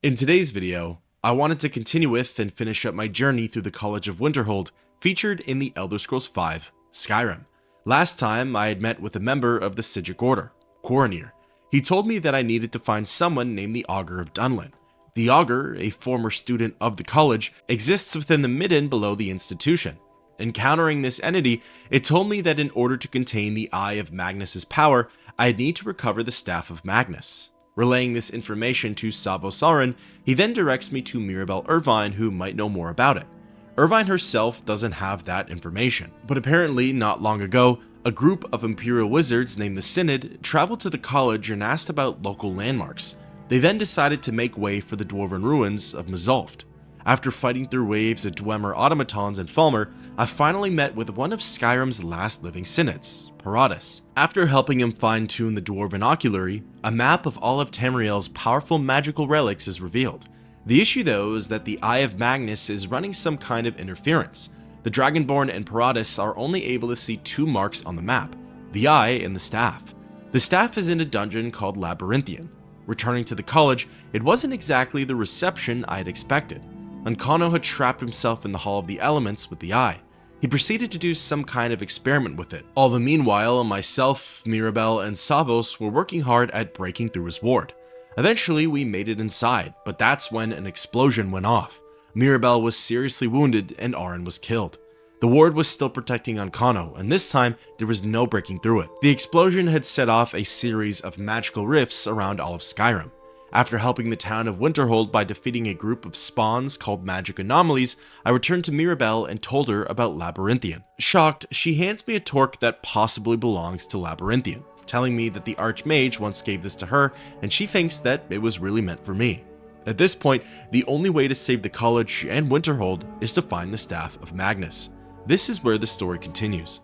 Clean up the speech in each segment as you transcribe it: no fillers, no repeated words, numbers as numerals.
In today's video, I wanted to continue with and finish up my journey through the College of Winterhold featured in the Elder Scrolls V Skyrim. Last time I had met with a member of the Sigic Order, Quaranir. He told me that I needed to find someone named the Augur of Dunlin. The Augur, a former student of the college, exists within the midden below the institution. Encountering this entity, it told me that in order to contain the Eye of Magnus's power, I'd need to recover the Staff of Magnus. Relaying this information to Savo-Sauron, he then directs me to Mirabelle Irvine, who might know more about it. Irvine herself doesn't have that information, but apparently not long ago, a group of Imperial wizards named the Synod traveled to the college and asked about local landmarks. They then decided to make way for the dwarven ruins of Mzulft. After fighting through waves of Dwemer automatons and Falmer, I finally met with one of Skyrim's last living Synods, Paratus. After helping him fine-tune the Dwarven Oculary, a map of all of Tamriel's powerful magical relics is revealed. The issue though is that the Eye of Magnus is running some kind of interference. The Dragonborn and Paratus are only able to see two marks on the map, the Eye and the Staff. The Staff is in a dungeon called Labyrinthian. Returning to the college, it wasn't exactly the reception I had expected. Ancano had trapped himself in the Hall of the Elements with the Eye. He proceeded to do some kind of experiment with it. All the meanwhile, myself, Mirabelle, and Savos were working hard at breaking through his ward. Eventually, we made it inside, but that's when an explosion went off. Mirabelle was seriously wounded and Arin was killed. The ward was still protecting Ancano, and this time, there was no breaking through it. The explosion had set off a series of magical rifts around all of Skyrim. After helping the town of Winterhold by defeating a group of spawns called magic anomalies, I returned to Mirabelle and told her about Labyrinthian. Shocked, she hands me a torque that possibly belongs to Labyrinthian, telling me that the Archmage once gave this to her and she thinks that it was really meant for me. At this point, the only way to save the college and Winterhold is to find the Staff of Magnus. This is where the story continues.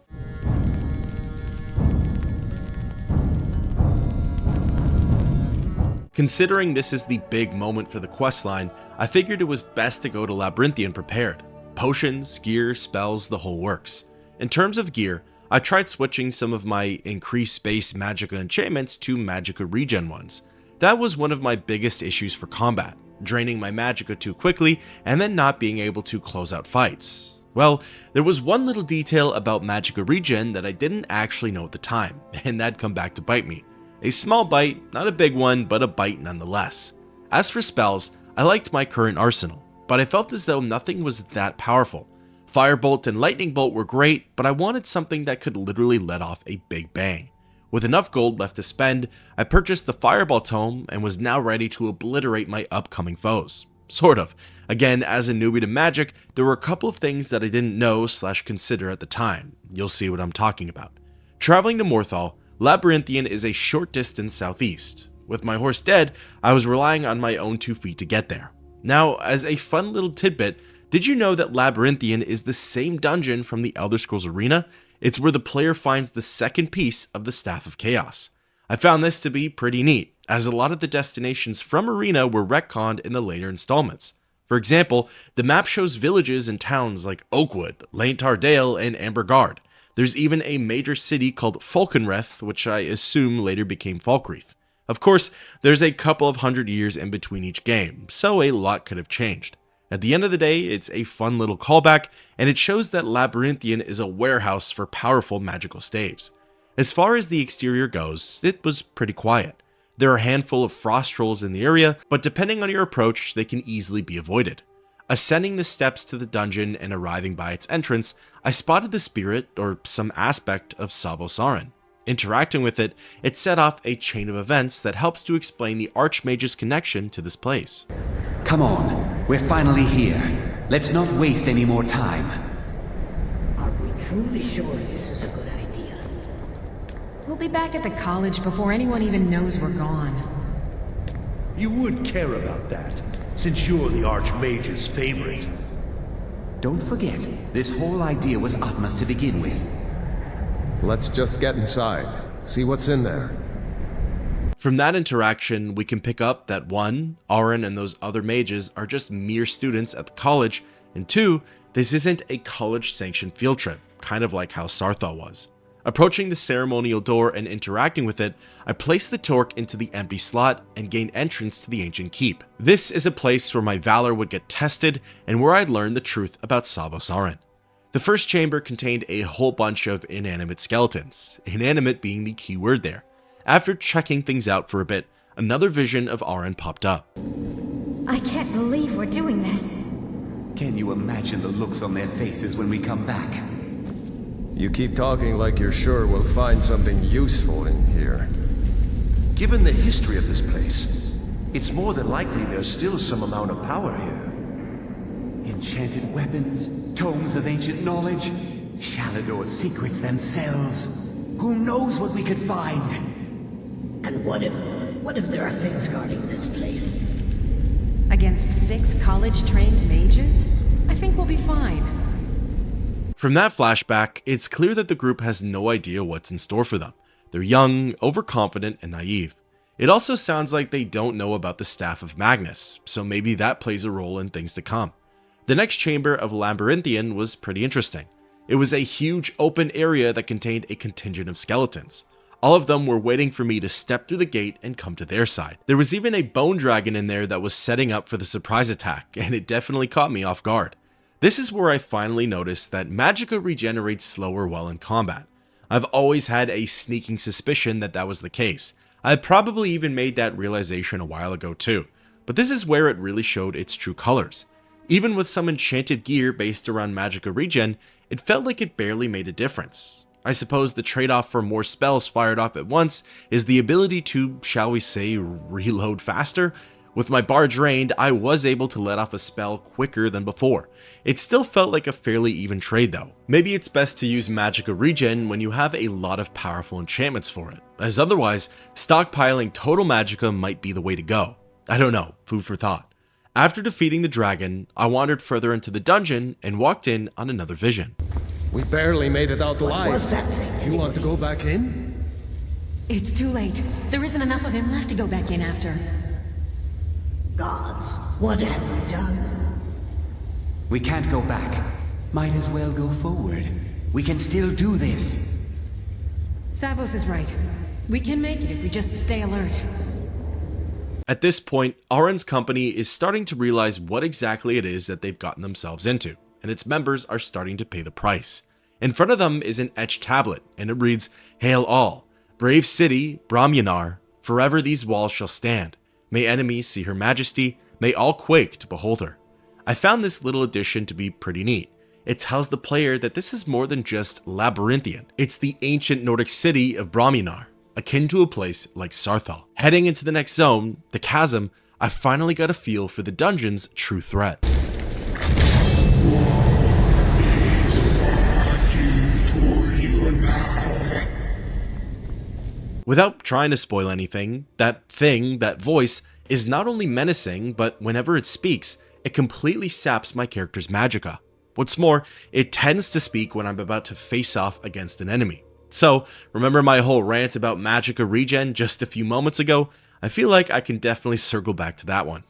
Considering this is the big moment for the questline, I figured it was best to go to Labyrinthian prepared. Potions, gear, spells, the whole works. In terms of gear, I tried switching some of my increased base magicka enchantments to magicka regen ones. That was one of my biggest issues for combat, draining my magicka too quickly and then not being able to close out fights. Well, there was one little detail about magicka regen that I didn't actually know at the time, and that'd come back to bite me. A small bite, not a big one, but a bite nonetheless. As for spells, I liked my current arsenal, but I felt as though nothing was that powerful. Firebolt and Lightning Bolt were great, but I wanted something that could literally let off a big bang. With enough gold left to spend, I purchased the Fireball Tome and was now ready to obliterate my upcoming foes. Sort of. Again, as a newbie to magic, there were a couple of things that I didn't know / consider at the time. You'll see what I'm talking about. Traveling to Morthal, Labyrinthian is a short distance southeast. With my horse dead, I was relying on my own 2 feet to get there. Now, as a fun little tidbit, did you know that Labyrinthian is the same dungeon from the Elder Scrolls Arena? It's where the player finds the second piece of the Staff of Chaos. I found this to be pretty neat, as a lot of the destinations from Arena were retconned in the later installments. For example, the map shows villages and towns like Oakwood, Laentar Dale, and Ambergard. There's even a major city called Falkenreth, which I assume later became Falkreath. Of course, there's a couple of 100 years in between each game, so a lot could have changed. At the end of the day, it's a fun little callback, and it shows that Labyrinthian is a warehouse for powerful magical staves. As far as the exterior goes, it was pretty quiet. There are a handful of frost trolls in the area, but depending on your approach, they can easily be avoided. Ascending the steps to the dungeon and arriving by its entrance, I spotted the spirit, or some aspect, of Savo-Sauron. Interacting with it, it set off a chain of events that helps to explain the Archmage's connection to this place. Come on, we're finally here. Let's not waste any more time. Are we truly sure this is a good idea? We'll be back at the college before anyone even knows we're gone. You would care about that, since you're the Archmage's favorite. Don't forget, this whole idea was Atma's to begin with. Let's just get inside, see what's in there. From that interaction, we can pick up that 1, Arin and those other mages are just mere students at the college, and 2, this isn't a college-sanctioned field trip, kind of like how Sarthal was. Approaching the ceremonial door and interacting with it, I place the torque into the empty slot and gain entrance to the ancient keep. This is a place where my valor would get tested and where I'd learn the truth about Savos Aren. The first chamber contained a whole bunch of inanimate skeletons, inanimate being the key word there. After checking things out for a bit, another vision of Aren popped up. I can't believe we're doing this. Can you imagine the looks on their faces when we come back? You keep talking like you're sure we'll find something useful in here. Given the history of this place, it's more than likely there's still some amount of power here. Enchanted weapons, tomes of ancient knowledge, Shalador's secrets themselves. Who knows what we could find? And what if there are things guarding this place? Against 6 college-trained mages? I think we'll be fine. From that flashback, it's clear that the group has no idea what's in store for them. They're young, overconfident, and naive. It also sounds like they don't know about the Staff of Magnus, so maybe that plays a role in things to come. The next chamber of Labyrinthian was pretty interesting. It was a huge open area that contained a contingent of skeletons. All of them were waiting for me to step through the gate and come to their side. There was even a bone dragon in there that was setting up for the surprise attack, and it definitely caught me off guard. This is where I finally noticed that magicka regenerates slower while in combat. I've always had a sneaking suspicion that that was the case. I probably even made that realization a while ago too, but this is where it really showed its true colors. Even with some enchanted gear based around magicka regen, it felt like it barely made a difference. I suppose the trade-off for more spells fired off at once is the ability to, shall we say, reload faster. With my bar drained, I was able to let off a spell quicker than before. It still felt like a fairly even trade though. Maybe it's best to use magicka regen when you have a lot of powerful enchantments for it, as otherwise, stockpiling total magicka might be the way to go. I don't know, food for thought. After defeating the dragon, I wandered further into the dungeon and walked in on another vision. We barely made it out alive. What was that thing? You want to go back in? It's too late. There isn't enough of him left to go back in after. Gods, what have we done? We can't go back. Might as well go forward. We can still do this. Savos is right. We can make it if we just stay alert. At this point, Aren's company is starting to realize what exactly it is that they've gotten themselves into, and its members are starting to pay the price. In front of them is an etched tablet, and it reads, "Hail all, brave city, Brahmyanar, forever these walls shall stand. May enemies see her majesty, may all quake to behold her." I found this little addition to be pretty neat. It tells the player that this is more than just Labyrinthian. It's the ancient Nordic city of Brahmyanar, akin to a place like Sarthal. Heading into the next zone, the chasm, I finally got a feel for the dungeon's true threat. Without trying to spoil anything, that voice, is not only menacing, but whenever it speaks, it completely saps my character's magicka. What's more, it tends to speak when I'm about to face off against an enemy. So, remember my whole rant about magicka regen just a few moments ago? I feel like I can definitely circle back to that one.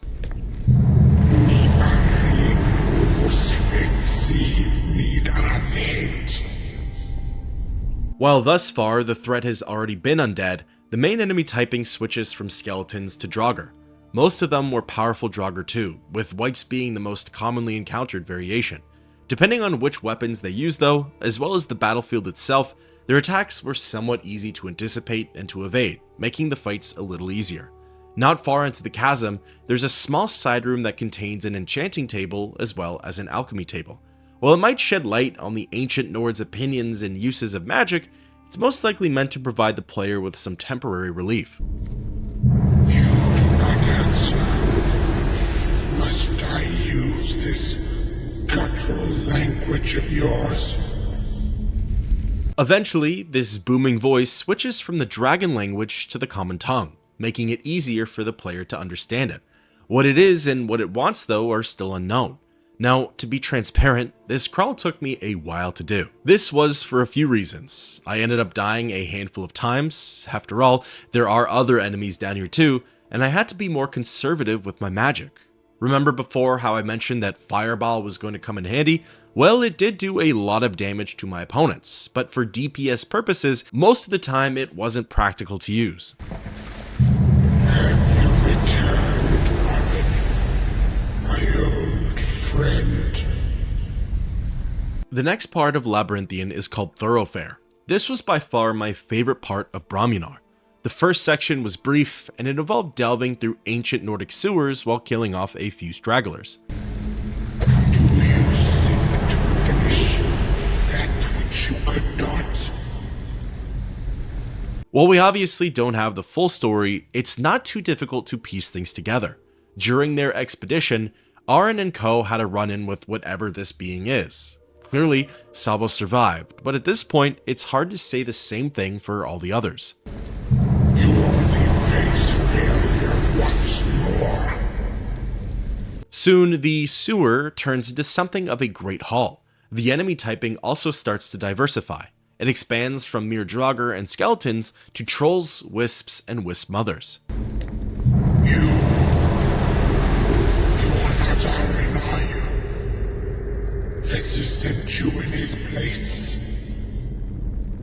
While thus far the threat has already been undead, the main enemy typing switches from skeletons to Draugr. Most of them were powerful Draugr too, with wights being the most commonly encountered variation. Depending on which weapons they used though, as well as the battlefield itself, their attacks were somewhat easy to anticipate and to evade, making the fights a little easier. Not far into the chasm, there's a small side room that contains an enchanting table as well as an alchemy table. While it might shed light on the ancient Nords' opinions and uses of magic, it's most likely meant to provide the player with some temporary relief. You do not answer. Must I use this guttural language of yours? Eventually, this booming voice switches from the dragon language to the common tongue, making it easier for the player to understand it. What it is and what it wants though are still unknown. Now, to be transparent, this crawl took me a while to do. This was for a few reasons. I ended up dying a handful of times. After all, there are other enemies down here too, and I had to be more conservative with my magic. Remember before how I mentioned that Fireball was going to come in handy? Well, it did do a lot of damage to my opponents, but for DPS purposes, most of the time it wasn't practical to use. You returned, Robin, my old friend. The next part of Labyrinthian is called Thoroughfare. This was by far my favorite part of Bromjunar. The first section was brief, and it involved delving through ancient Nordic sewers while killing off a few stragglers. Do you seek to finish that which you could not? While we obviously don't have the full story, it's not too difficult to piece things together. During their expedition, Arin and co had a run-in with whatever this being is. Clearly, Savos survived, but at this point, it's hard to say the same thing for all the others. You only face failure once more. Soon, the sewer turns into something of a great hall. The enemy typing also starts to diversify. It expands from mere Draugr and skeletons to trolls, wisps, and wisp mothers. You are not Arin, are you? Has he sent you in his place?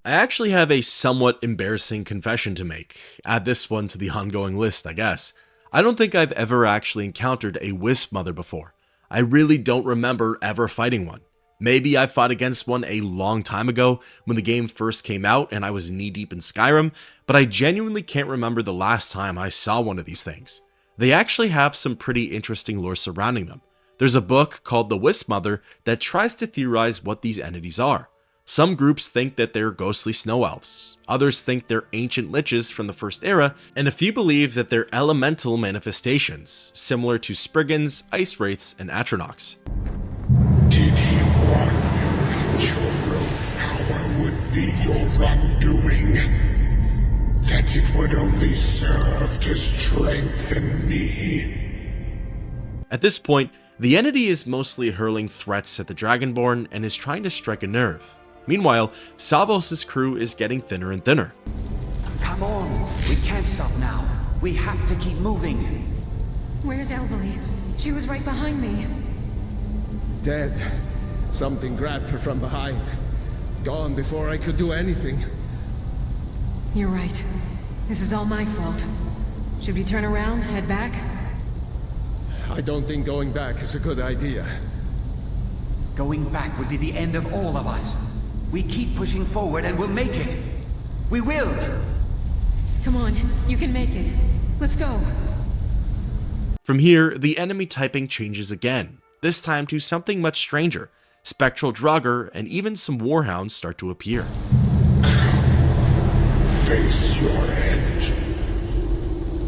I actually have a somewhat embarrassing confession to make. Add this one to the ongoing list, I guess. I don't think I've ever actually encountered a wisp mother before. I really don't remember ever fighting one. Maybe I fought against one a long time ago when the game first came out and I was knee-deep in Skyrim, but I genuinely can't remember the last time I saw one of these things. They actually have some pretty interesting lore surrounding them. There's a book called The Wisp Mother that tries to theorize what these entities are. Some groups think that they're ghostly snow elves, others think they're ancient liches from the First Era, and a few believe that they're elemental manifestations, similar to Spriggans, Ice Wraiths, and Atronachs. Did he warn you that your rogue power would be your undoing? That it would only serve to strengthen me? At this point, the entity is mostly hurling threats at the Dragonborn and is trying to strike a nerve. Meanwhile, Savos' crew is getting thinner and thinner. Come on, we can't stop now. We have to keep moving. Where's Elvely? She was right behind me. Dead. Something grabbed her from behind. Gone before I could do anything. You're right. This is all my fault. Should we turn around, head back? I don't think going back is a good idea. Going back would be the end of all of us. We keep pushing forward and we'll make it. We will! Come on, you can make it. Let's go. From here, the enemy typing changes again, this time to something much stranger. Spectral Draugr and even some warhounds start to appear. Face your end.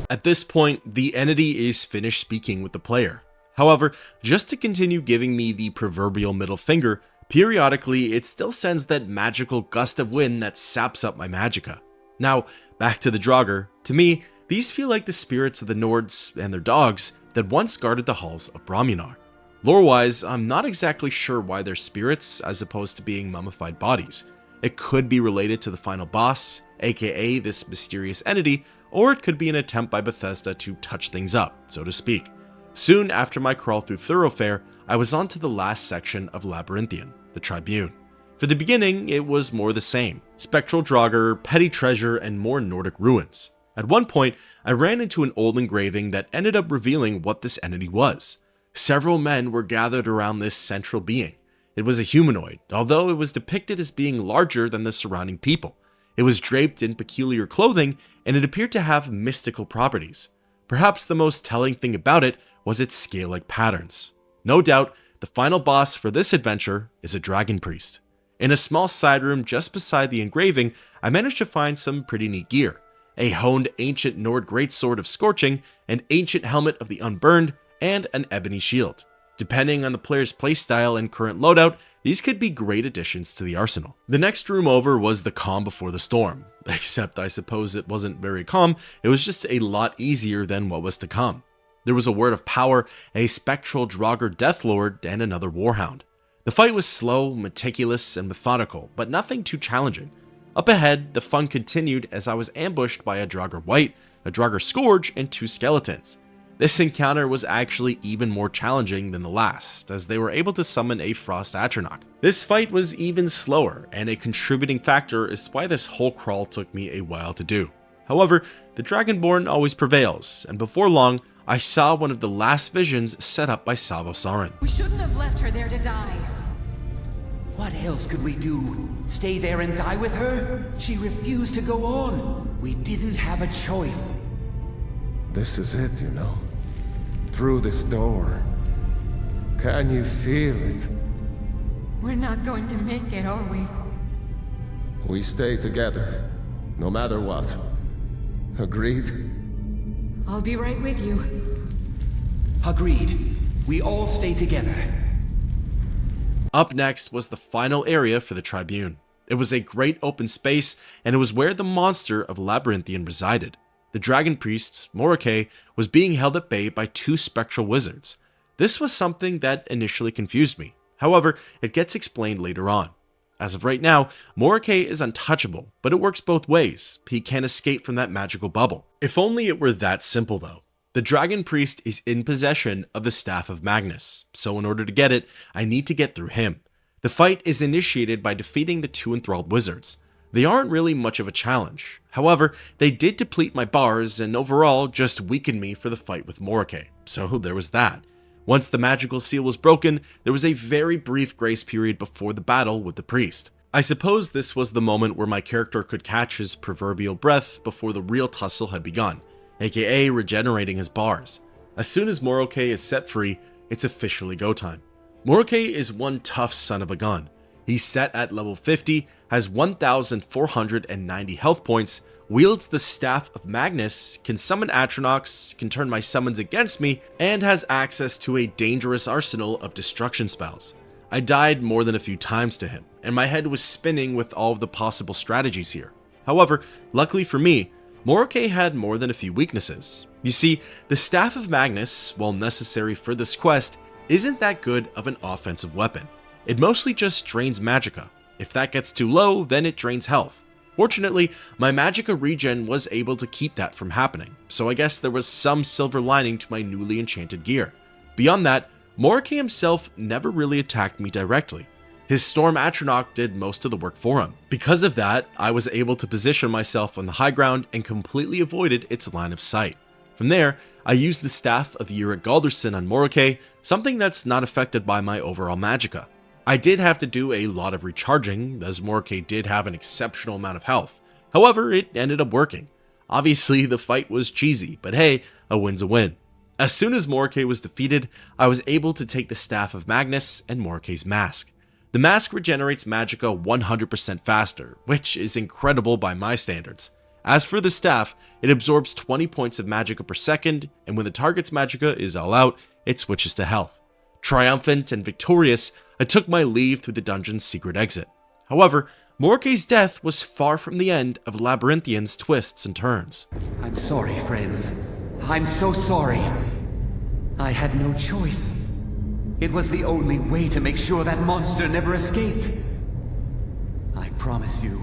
At this point, the entity is finished speaking with the player. However, just to continue giving me the proverbial middle finger, periodically it still sends that magical gust of wind that saps up my magicka. Now, back to the Draugr. To me, these feel like the spirits of the Nords and their dogs that once guarded the halls of Bromjunar. Lore-wise, I'm not exactly sure why they're spirits as opposed to being mummified bodies. It could be related to the final boss, aka this mysterious entity, or it could be an attempt by Bethesda to touch things up, so to speak. Soon after my crawl through Thoroughfare, I was on to the last section of Labyrinthian, the Tribune. For the beginning, it was more the same. Spectral Draugr, petty treasure, and more Nordic ruins. At one point, I ran into an old engraving that ended up revealing what this entity was. Several men were gathered around this central being. It was a humanoid, although it was depicted as being larger than the surrounding people. It was draped in peculiar clothing, and it appeared to have mystical properties. Perhaps the most telling thing about it was its scale-like patterns. No doubt, the final boss for this adventure is a dragon priest. In a small side room just beside the engraving, I managed to find some pretty neat gear. A honed ancient Nord greatsword of Scorching, an ancient helmet of the Unburned, and an ebony shield. Depending on the player's playstyle and current loadout, these could be great additions to the arsenal. The next room over was the calm before the storm, except I suppose it wasn't very calm, it was just a lot easier than what was to come. There was a word of power, a spectral Draugr Deathlord, and another warhound. The fight was slow, meticulous, and methodical, but nothing too challenging. Up ahead, the fun continued as I was ambushed by a Draugr Wight, a Draugr Scourge, and two skeletons. This encounter was actually even more challenging than the last, as they were able to summon a Frost Atronach. This fight was even slower, and a contributing factor is why this whole crawl took me a while to do. However, the Dragonborn always prevails, and before long, I saw one of the last visions set up by Savo Sarin. We shouldn't have left her there to die. What else could we do? Stay there and die with her? She refused to go on. We didn't have a choice. This is it, you know. Through this door. Can you feel it? We're not going to make it, are we? We stay together, no matter what. Agreed? I'll be right with you. Agreed. We all stay together. Up next was the final area for the Tribune. It was a great open space, and it was where the monster of Labyrinthian resided. The dragon priest, Morake, was being held at bay by two spectral wizards. This was something that initially confused me. However, it gets explained later on. As of right now, Morake is untouchable, but it works both ways. He can't escape from that magical bubble. If only it were that simple though. The dragon priest is in possession of the Staff of Magnus, so in order to get it, I need to get through him. The fight is initiated by defeating the two enthralled wizards. They aren't really much of a challenge. However, they did deplete my bars and overall just weakened me for the fight with Morake, so there was that. Once the magical seal was broken, there was a very brief grace period before the battle with the priest. I suppose this was the moment where my character could catch his proverbial breath before the real tussle had begun, aka regenerating his bars. As soon as Morake is set free, it's officially go time. Morake is one tough son of a gun. He's set at level 50, has 1,490 health points, wields the Staff of Magnus, can summon Atronachs, can turn my summons against me, and has access to a dangerous arsenal of destruction spells. I died more than a few times to him, and my head was spinning with all of the possible strategies here. However, luckily for me, Morake had more than a few weaknesses. You see, the Staff of Magnus, while necessary for this quest, isn't that good of an offensive weapon. It mostly just drains magicka. If that gets too low, then it drains health. Fortunately, my magicka regen was able to keep that from happening, so I guess there was some silver lining to my newly enchanted gear. Beyond that, Morake himself never really attacked me directly. His Storm Atronach did most of the work for him. Because of that, I was able to position myself on the high ground and completely avoided its line of sight. From there, I used the Staff of Uric Galderson on Morake, something that's not affected by my overall magicka. I did have to do a lot of recharging, as Morake did have an exceptional amount of health. However, it ended up working. Obviously, the fight was cheesy, but hey, a win's a win. As soon as Morake was defeated, I was able to take the Staff of Magnus and Morake's mask. The mask regenerates magicka 100% faster, which is incredible by my standards. As for the staff, it absorbs 20 points of magicka per second, and when the target's magicka is all out, it switches to health. Triumphant and victorious, I took my leave through the dungeon's secret exit. However, Morake's death was far from the end of Labyrinthian's twists and turns. I'm sorry, friends. I'm so sorry. I had no choice. It was the only way to make sure that monster never escaped. I promise you,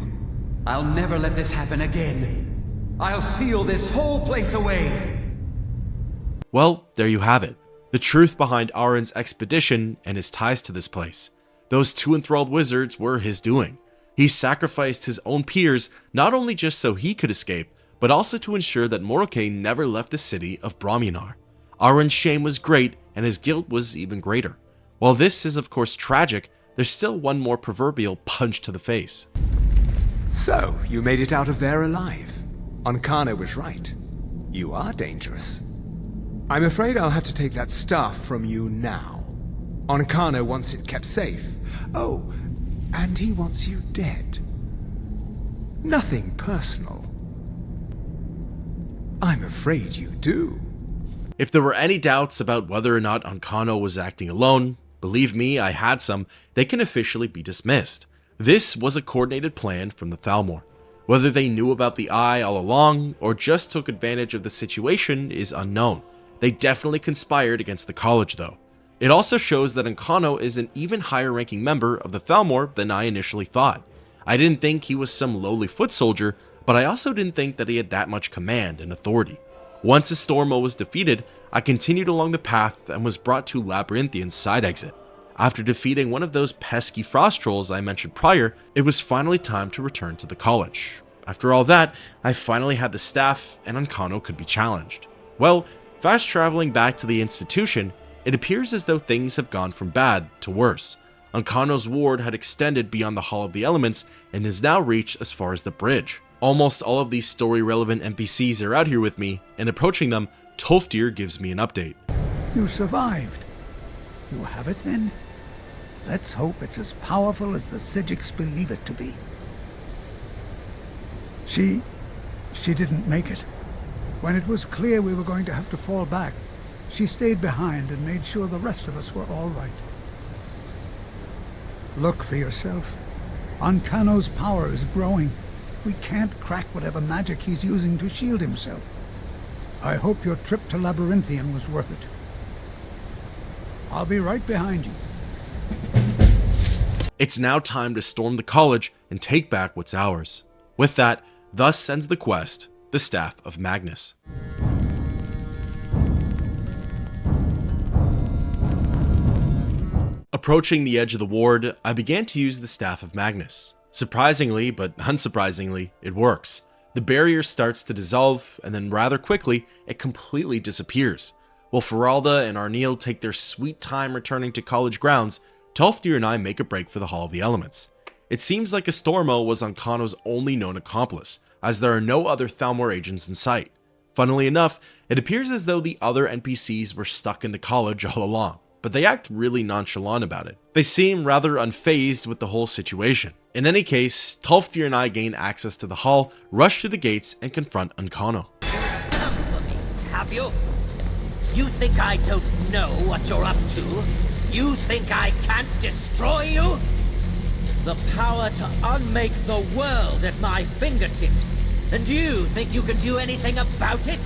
I'll never let this happen again. I'll seal this whole place away. Well, there you have it. The truth behind Arin's expedition and his ties to this place. Those two enthralled wizards were his doing. He sacrificed his own peers not only just so he could escape, but also to ensure that Morake never left the city of Brahminar. Arin's shame was great, and his guilt was even greater. While this is of course tragic, there's still one more proverbial punch to the face. So, you made it out of there alive. Ankana was right. You are dangerous. I'm afraid I'll have to take that staff from you now. Ankana wants it kept safe. Oh, and he wants you dead. Nothing personal. I'm afraid you do. If there were any doubts about whether or not Ankano was acting alone, believe me, I had some, they can officially be dismissed. This was a coordinated plan from the Thalmor. Whether they knew about the Eye all along, or just took advantage of the situation is unknown. They definitely conspired against the college though. It also shows that Ankano is an even higher ranking member of the Thalmor than I initially thought. I didn't think he was some lowly foot soldier, but I also didn't think that he had that much command and authority. Once Estormo was defeated, I continued along the path and was brought to Labyrinthian's side exit. After defeating one of those pesky frost trolls I mentioned prior, it was finally time to return to the college. After all that, I finally had the staff and Ancano could be challenged. Well, fast traveling back to the institution, it appears as though things have gone from bad to worse. Ancano's ward had extended beyond the Hall of the Elements and has now reached as far as the bridge. Almost all of these story-relevant NPCs are out here with me, and approaching them, Tolfdir gives me an update. You survived. You have it then? Let's hope it's as powerful as the Psijics believe it to be. She didn't make it. When it was clear we were going to have to fall back, she stayed behind and made sure the rest of us were all right. Look for yourself. Ancano's power is growing. We can't crack whatever magic he's using to shield himself. I hope your trip to Labyrinthian was worth it. I'll be right behind you. It's now time to storm the college and take back what's ours. With that, thus ends the quest, the Staff of Magnus. Approaching the edge of the ward, I began to use the Staff of Magnus. Surprisingly, but unsurprisingly, it works. The barrier starts to dissolve, and then rather quickly, it completely disappears. While Feralda and Arneal take their sweet time returning to college grounds, Tolfdir and I make a break for the Hall of the Elements. It seems like Estormo was Ancano's only known accomplice, as there are no other Thalmor agents in sight. Funnily enough, it appears as though the other NPCs were stuck in the college all along, but they act really nonchalant about it. They seem rather unfazed with the whole situation. In any case, Tolfdir and I gain access to the hall, rush through the gates, and confront Ancano. Come for me, have you? You think I don't know what you're up to? You think I can't destroy you? The power to unmake the world at my fingertips. And you think you can do anything about it?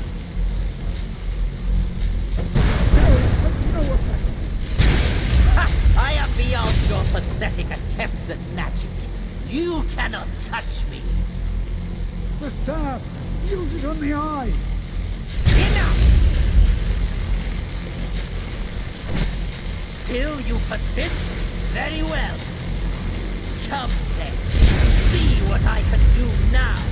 I am beyond your pathetic attempts at magic. You cannot touch me. The staff! Use it on the eye! Enough! Still you persist? Very well. Come then. See what I can do now.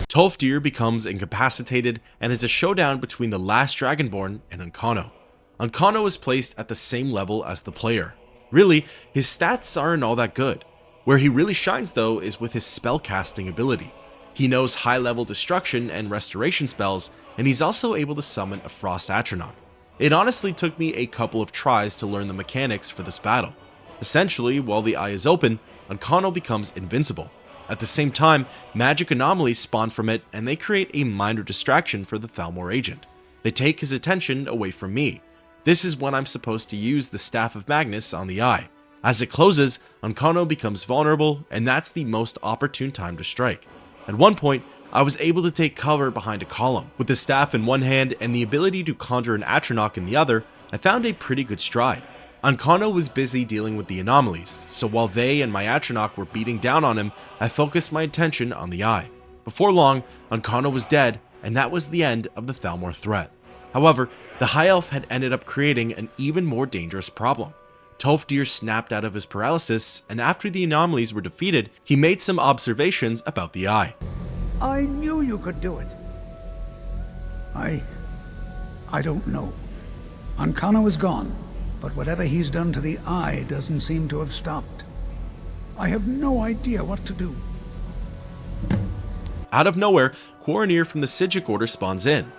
Tolfdir becomes incapacitated, and it's a showdown between the last Dragonborn and Ancano. Ancano is placed at the same level as the player. Really, his stats aren't all that good. Where he really shines though is with his spellcasting ability. He knows high-level destruction and restoration spells, and he's also able to summon a Frost Atronach. It honestly took me a couple of tries to learn the mechanics for this battle. Essentially, while the eye is open, Ancano becomes invincible. At the same time, magic anomalies spawn from it, and they create a minor distraction for the Thalmor agent. They take his attention away from me. This is when I'm supposed to use the Staff of Magnus on the eye. As it closes, Ancano becomes vulnerable, and that's the most opportune time to strike. At one point, I was able to take cover behind a column. With the staff in one hand and the ability to conjure an Atronach in the other, I found a pretty good stride. Ancano was busy dealing with the anomalies, so while they and my Atronach were beating down on him, I focused my attention on the eye. Before long, Ancano was dead, and that was the end of the Thalmor threat. However, the High Elf had ended up creating an even more dangerous problem. Tolfdir snapped out of his paralysis, and after the anomalies were defeated, he made some observations about the eye. I knew you could do it. I don't know. Ancano is gone, but whatever he's done to the eye doesn't seem to have stopped. I have no idea what to do. Out of nowhere, Quaranir from the Psijic Order spawns in.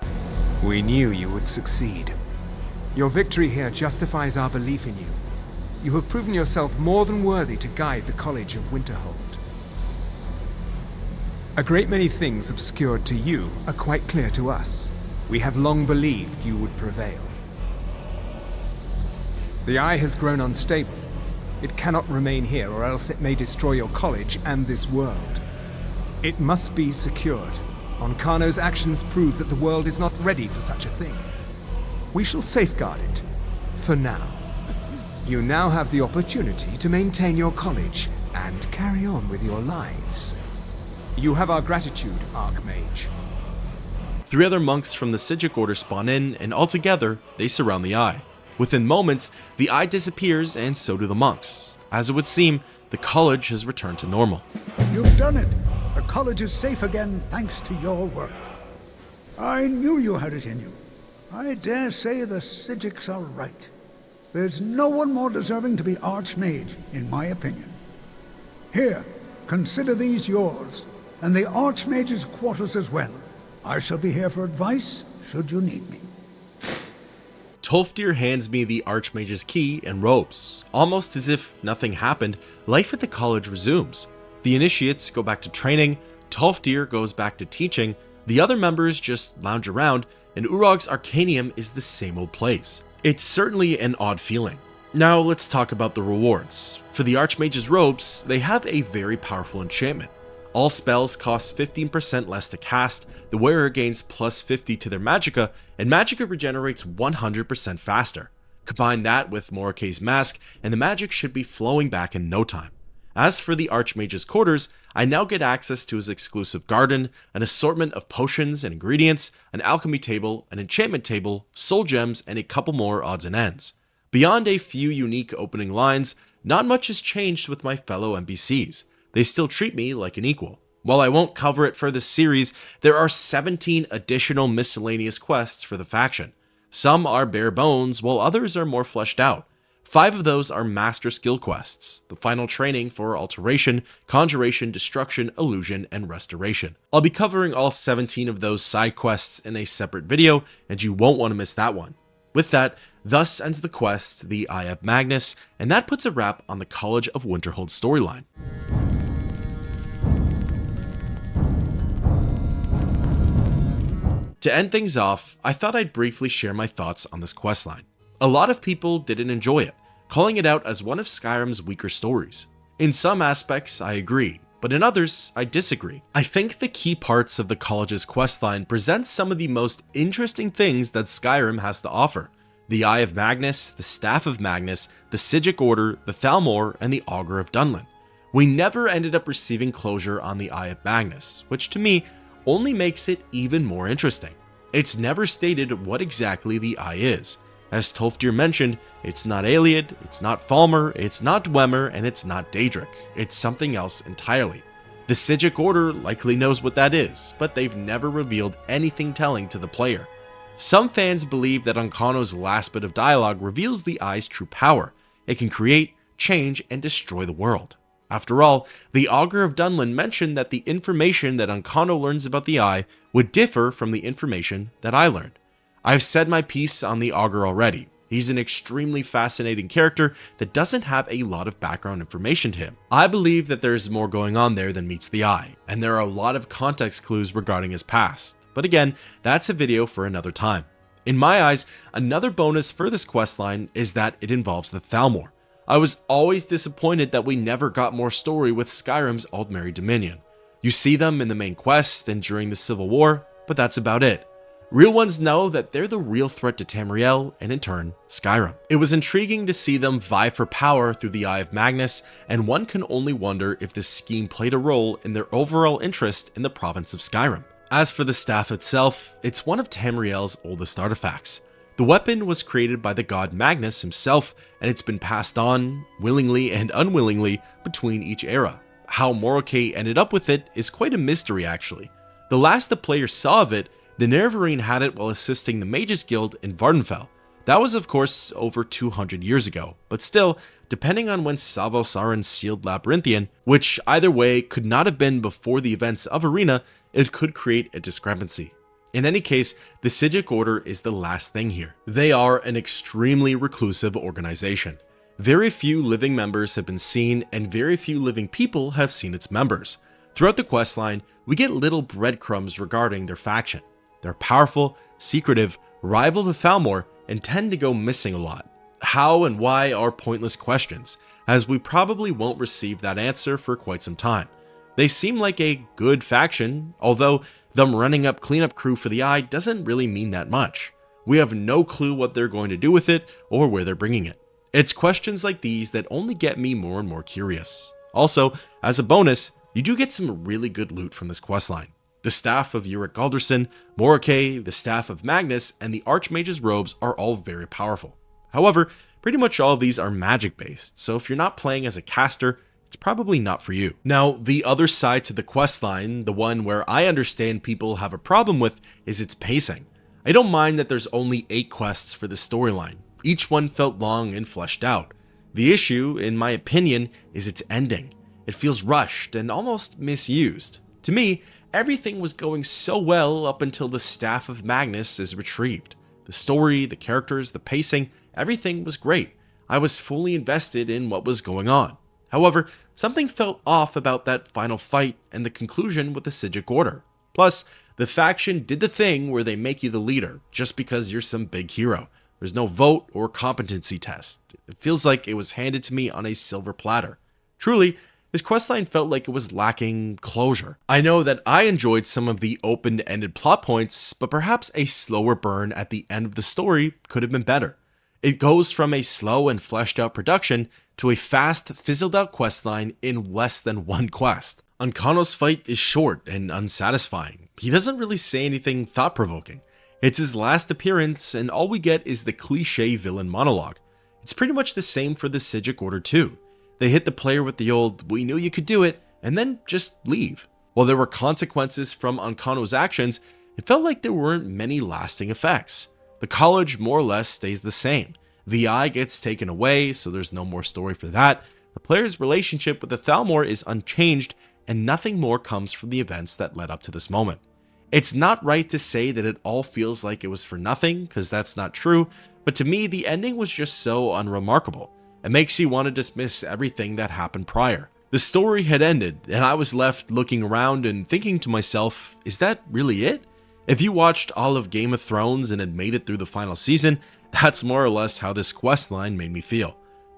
We knew you would succeed. Your victory here justifies our belief in you. You have proven yourself more than worthy to guide the College of Winterhold. A great many things obscured to you are quite clear to us. We have long believed you would prevail. The eye has grown unstable. It cannot remain here, or else it may destroy your college and this world. It must be secured. Ancano's actions prove that the world is not ready for such a thing. We shall safeguard it, for now. You now have the opportunity to maintain your college and carry on with your lives. You have our gratitude, Archmage. 3 other monks from the Psijic Order spawn in, and altogether, they surround the Eye. Within moments, the Eye disappears, and so do the monks. As it would seem, the college has returned to normal. You've done it. The college is safe again thanks to your work. I knew you had it in you. I dare say the Psijics are right. There's no one more deserving to be Archmage, in my opinion. Here, consider these yours, and the Archmage's quarters as well. I shall be here for advice, should you need me. Tolfdir hands me the Archmage's key and robes. Almost as if nothing happened, life at the college resumes. The initiates go back to training, Tolfdir goes back to teaching, the other members just lounge around, and Urog's Arcanium is the same old place. It's certainly an odd feeling. Now let's talk about the rewards. For the Archmage's robes, they have a very powerful enchantment. All spells cost 15% less to cast, the wearer gains plus 50 to their magicka, and magicka regenerates 100% faster. Combine that with Morokei's mask, and the magic should be flowing back in no time. As for the Archmage's quarters, I now get access to his exclusive garden, an assortment of potions and ingredients, an alchemy table, an enchantment table, soul gems, and a couple more odds and ends. Beyond a few unique opening lines, not much has changed with my fellow NPCs. They still treat me like an equal. While I won't cover it for this series, there are 17 additional miscellaneous quests for the faction. Some are bare bones, while others are more fleshed out. 5 of those are master skill quests, the final training for alteration, conjuration, destruction, illusion, and restoration. I'll be covering all 17 of those side quests in a separate video, and you won't want to miss that one. With that, thus ends the quest, the Eye of Magnus, and that puts a wrap on the College of Winterhold storyline. To end things off, I thought I'd briefly share my thoughts on this questline. A lot of people didn't enjoy it, calling it out as one of Skyrim's weaker stories. In some aspects, I agree, but in others, I disagree. I think the key parts of the college's questline present some of the most interesting things that Skyrim has to offer. The Eye of Magnus, the Staff of Magnus, the Psijic Order, the Thalmor, and the Augur of Dunlin. We never ended up receiving closure on the Eye of Magnus, which to me only makes it even more interesting. It's never stated what exactly the Eye is. As Tolfdir mentioned, it's not Ayleid, it's not Falmer, it's not Dwemer, and it's not Daedric. It's something else entirely. The Psijic Order likely knows what that is, but they've never revealed anything telling to the player. Some fans believe that Ancano's last bit of dialogue reveals the Eye's true power. It can create, change, and destroy the world. After all, the Augur of Dunlin mentioned that the information that Ancano learns about the Eye would differ from the information that I learned. I've said my piece on the Augur already. He's an extremely fascinating character that doesn't have a lot of background information to him. I believe that there's more going on there than meets the eye, and there are a lot of context clues regarding his past. But again, that's a video for another time. In my eyes, another bonus for this questline is that it involves the Thalmor. I was always disappointed that we never got more story with Skyrim's Aldmeri Dominion. You see them in the main quest and during the Civil War, but that's about it. Real ones know that they're the real threat to Tamriel and in turn, Skyrim. It was intriguing to see them vie for power through the Eye of Magnus, and one can only wonder if this scheme played a role in their overall interest in the province of Skyrim. As for the staff itself, it's one of Tamriel's oldest artifacts. The weapon was created by the god Magnus himself, and it's been passed on, willingly and unwillingly, between each era. How Morokei ended up with it is quite a mystery actually. The last the player saw of it, the Nerevarine had it while assisting the Mages Guild in Vardenfell. That was of course over 200 years ago, but still, depending on when Savos Aran sealed Labyrinthian, which either way could not have been before the events of Arena, it could create a discrepancy. In any case, the Psijic Order is the last thing here. They are an extremely reclusive organization. Very few living members have been seen, and very few living people have seen its members. Throughout the questline, we get little breadcrumbs regarding their faction. They're powerful, secretive, rival the Thalmor, and tend to go missing a lot. How and why are pointless questions, as we probably won't receive that answer for quite some time. They seem like a good faction, although them running up cleanup crew for the Eye doesn't really mean that much. We have no clue what they're going to do with it or where they're bringing it. It's questions like these that only get me more and more curious. Also, as a bonus, you do get some really good loot from this questline. The Staff of Alderson, Morike, the Staff of Magnus, and the Archmage's robes are all very powerful. However, pretty much all of these are magic based, so if you're not playing as a caster, it's probably not for you. Now, the other side to the questline, the one where I understand people have a problem with, is its pacing. I don't mind that there's only 8 quests for the storyline. Each one felt long and fleshed out. The issue, in my opinion, is its ending. It feels rushed and almost misused. To me, everything was going so well up until the Staff of Magnus is retrieved. The story, the characters, the pacing, everything was great. I was fully invested in what was going on. However, something felt off about that final fight and the conclusion with the Psijic Order. Plus, the faction did the thing where they make you the leader just because you're some big hero. There's no vote or competency test. It feels like it was handed to me on a silver platter. Truly, this questline felt like it was lacking closure. I know that I enjoyed some of the open-ended plot points, but perhaps a slower burn at the end of the story could have been better. It goes from a slow and fleshed out production to a fast, fizzled out questline in less than one quest. Ancano's fight is short and unsatisfying. He doesn't really say anything thought-provoking. It's his last appearance, and all we get is the cliche villain monologue. It's pretty much the same for the Psijic Order too. They hit the player with the old, "we knew you could do it," and then just leave. While there were consequences from Ancano's actions, it felt like there weren't many lasting effects. The college more or less stays the same. The eye gets taken away, so there's no more story for that. The player's relationship with the Thalmor is unchanged, and nothing more comes from the events that led up to this moment. It's not right to say that it all feels like it was for nothing, because that's not true, but to me, the ending was just so unremarkable. It makes you want to dismiss everything that happened prior. The story had ended, and I was left looking around and thinking to myself, is that really it? If you watched all of Game of Thrones and had made it through the final season, that's more or less how this questline made me feel.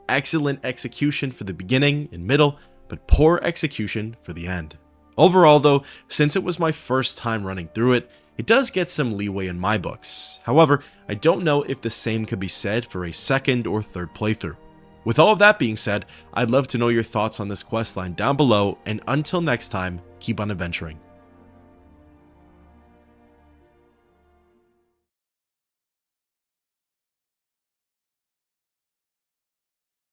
Excellent execution for the beginning and middle, but poor execution for the end. Overall though, since it was my first time running through it, it does get some leeway in my books. However, I don't know if the same could be said for a second or third playthrough. With all of that being said, I'd love to know your thoughts on this questline down below, and until next time, keep on adventuring.